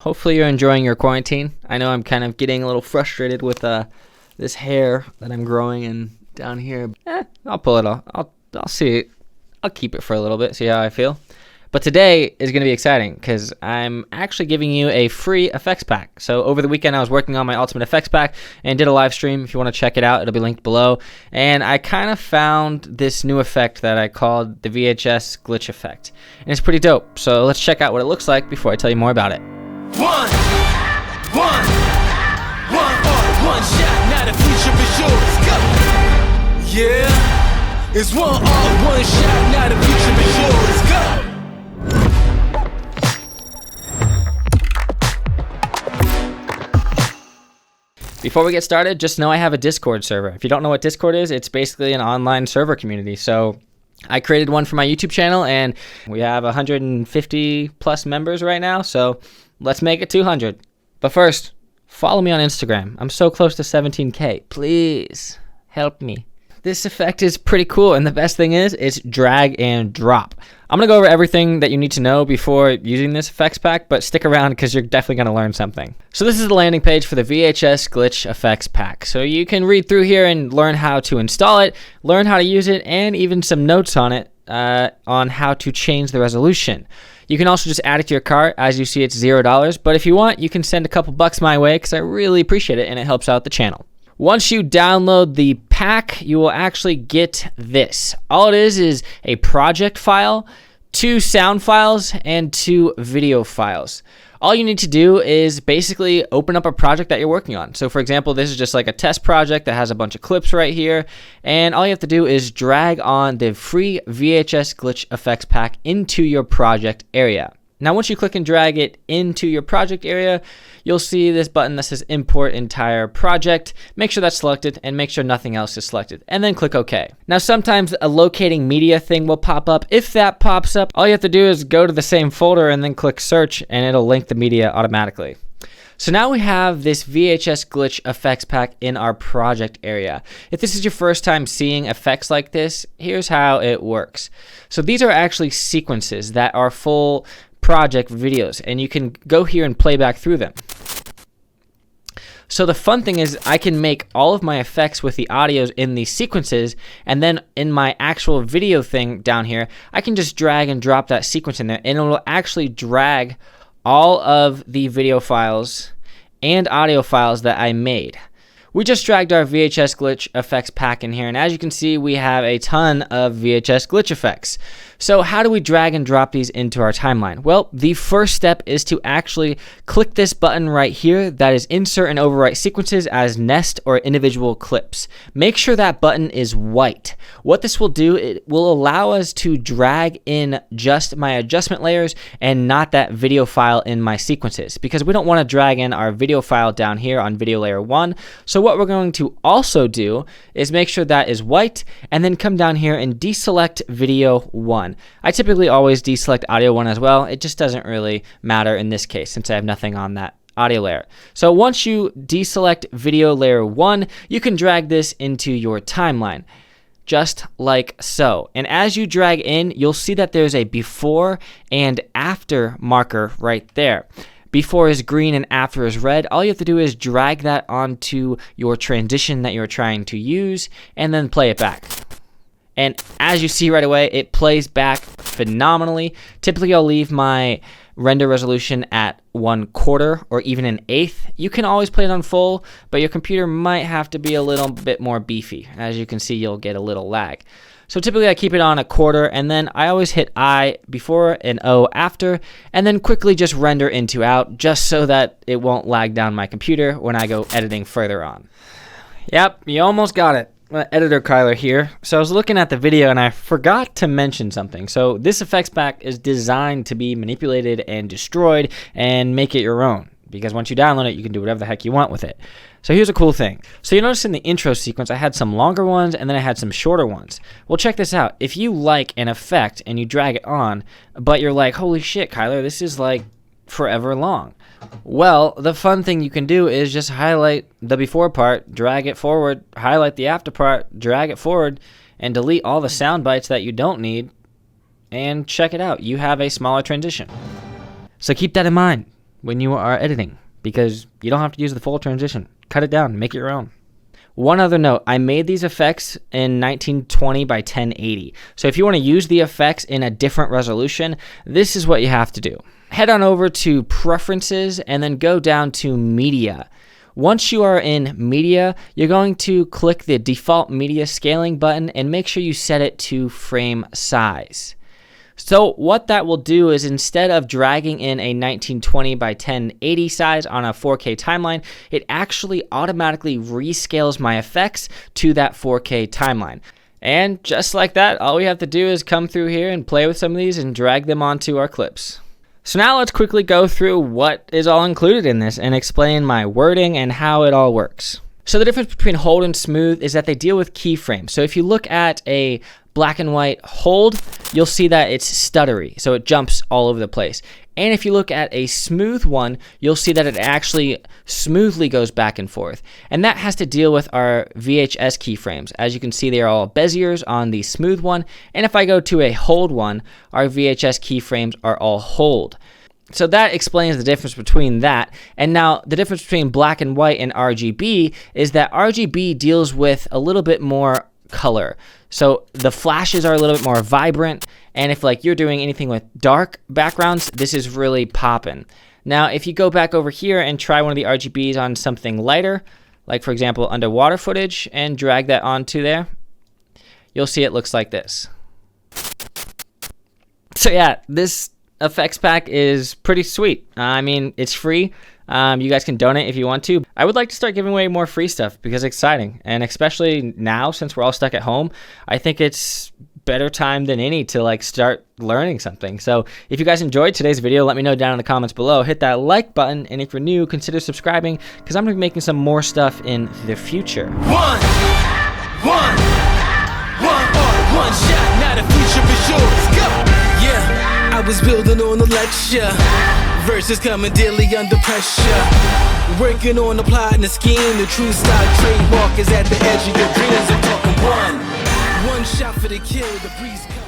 Hopefully you're enjoying your quarantine. I know I'm kind of getting a little frustrated with this hair that I'm growing and down here. I'll pull it off. I'll see it. I'll keep it for a little bit, see how I feel. But today is going to be exciting because I'm actually giving you a free effects pack. So over the weekend I was working on my ultimate effects pack and did a live stream. If you want to check it out, it'll be linked below. And I kind of found this new effect that I called the VHS glitch effect. And it's pretty dope. So let's check out what it looks like before I tell you more about it. One shot, now the future is yours. Go. Yeah, it's one shot, now the future is yours. Go. Before we get started, just know I have a Discord server. If you don't know what Discord is, it's basically an online server community. So I created one for my YouTube channel, and we have 150 plus members right now. So let's make it 200. But first, follow me on Instagram. I'm so close to 17K. Please help me. This effect is pretty cool, and the best thing is it's drag and drop. I'm going to go over everything that you need to know before using this effects pack, but stick around because you're definitely going to learn something. So this is the landing page for the VHS Glitch Effects Pack. So you can read through here and learn how to install it, learn how to use it, and even some notes on it on how to change the resolution. You can also just add it to your cart. As you see, it's $0, but if you want, you can send a couple bucks my way because I really appreciate it and it helps out the channel. Once you download the pack, you will actually get this. All it is a project file, 2 sound files, and 2 video files. All you need to do is basically open up a project that you're working on. So for example, this is just like a test project that has a bunch of clips right here. And all you have to do is drag on the free VHS Glitch Effects Pack into your project area. Now, once you click and drag it into your project area, you'll see this button that says Import Entire Project. Make sure that's selected and make sure nothing else is selected, and then click OK. Now, sometimes a locating media thing will pop up. If that pops up, all you have to do is go to the same folder and then click Search, and it'll link the media automatically. So now we have this VHS Glitch Effects Pack in our project area. If this is your first time seeing effects like this, here's how it works. So these are actually sequences that are full project videos, and you can go here and play back through them. So the fun thing is I can make all of my effects with the audios in these sequences, and then in my actual video thing down here, I can just drag and drop that sequence in there, and it will actually drag all of the video files and audio files that I made. We just dragged our VHS Glitch Effects Pack in here, and as you can see, we have a ton of VHS glitch effects. So how do we drag and drop these into our timeline? Well, the first step is to actually click this button right here that is Insert and Overwrite Sequences as Nest or Individual Clips. Make sure that button is white. What this will do, it will allow us to drag in just my adjustment layers and not that video file in my sequences, because we don't want to drag in our video file down here on video layer 1. So what we're going to also do is make sure that is white, and then come down here and deselect video 1. I typically always deselect audio 1 as well. It just doesn't really matter in this case since I have nothing on that audio layer. So once you deselect video layer 1, you can drag this into your timeline, just like so. And as you drag in, you'll see that there's a before and after marker right there. Before is green and after is red. All you have to do is drag that onto your transition that you're trying to use and then play it back. And as you see right away, it plays back phenomenally. Typically, I'll leave my render resolution at 1/4 or even 1/8. You can always play it on full, but your computer might have to be a little bit more beefy. As you can see, you'll get a little lag. So typically I keep it on 1/4, and then I always hit I before and O after, and then quickly just render into out, just so that it won't lag down my computer when I go editing further on. Yep, you almost got it. Editor Kyler here. So I was looking at the video and I forgot to mention something. So this effects pack is designed to be manipulated and destroyed and make it your own, because once you download it, you can do whatever the heck you want with it. So here's a cool thing. So you notice in the intro sequence, I had some longer ones and then I had some shorter ones. Well, check this out. If you like an effect and you drag it on, but you're like, holy shit, Kyler, this is like forever long. Well, the fun thing you can do is just highlight the before part, drag it forward, highlight the after part, drag it forward, and delete all the sound bites that you don't need, and check it out. You have a smaller transition. So keep that in mind. when you are editing, because you don't have to use the full transition. Cut it down, make it your own. One other note, I made these effects in 1920 by 1080. So if you want to use the effects in a different resolution, this is what you have to do. Head on over to Preferences and then go down to Media. Once you are in Media, you're going to click the default media scaling button and make sure you set it to frame size. So what that will do is, instead of dragging in a 1920 by 1080 size on a 4K timeline, it actually automatically rescales my effects to that 4K timeline. And just like that, all we have to do is come through here and play with some of these and drag them onto our clips. So now let's quickly go through what is all included in this and explain my wording and how it all works. So the difference between hold and smooth is that they deal with keyframes. So if you look at a black and white hold, you'll see that it's stuttery, so it jumps all over the place. And if you look at a smooth one, you'll see that it actually smoothly goes back and forth. And that has to deal with our VHS keyframes. As you can see, they are all Beziers on the smooth one. And if I go to a hold one, our VHS keyframes are all hold. So that explains the difference between that. And now the difference between black and white and RGB is that RGB deals with a little bit more color. So the flashes are a little bit more vibrant, and if like you're doing anything with dark backgrounds, this is really popping. Now if you go back over here and try one of the RGBs on something lighter, like for example underwater footage, and drag that onto there, you'll see it looks like this. So yeah, this effects pack is pretty sweet. I mean, it's free. You guys can donate if you want to. I would like to start giving away more free stuff because it's exciting. And especially now, since we're all stuck at home, I think it's better time than any to like start learning something. So if you guys enjoyed today's video, let me know down in the comments below. Hit that like button, and if you're new, consider subscribing because I'm going to be making some more stuff in the future. One shot, now the future is yours. Go! Yeah, I was building on a lecture. Verses coming daily under pressure. Working on the plot and the scheme. The true style trademark is at the edge of your dreams. I'm talking one shot for the kill. The breeze comes.